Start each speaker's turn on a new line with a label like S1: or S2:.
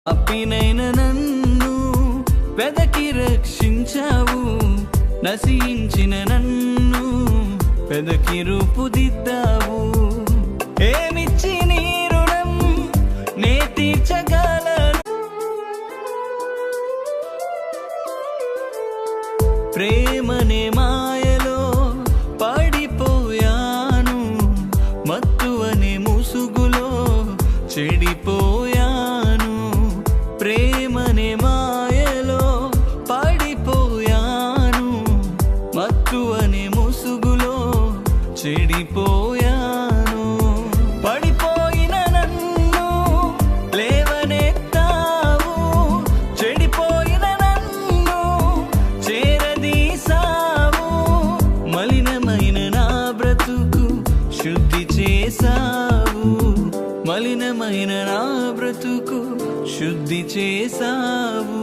S1: అప్పినైన నన్ను వెదకి రక్షించావు, నశించిన నన్ను వెదకి రూపుదిద్దావు. ఏమిచ్చి నీ రుణం నే తీర్చగలను, ప్రేమనే మాయలో పడిపోయాను, మత్తువనే ముసుగులో చెడిపోయాను. ప్రేమనే మాయలో పడిపోయాను, మత్తువనే ముసుగులో చెడిపోయాను. పడిపోయిన నన్ను లేవనెత్తావు, చెడిపోయిన నన్ను చేరదీసావు. మలినమైన నా బ్రతుకు శుద్ధి చేసావు, మలినమైన నా బ్రతుకు శుద్ధి చేసావు.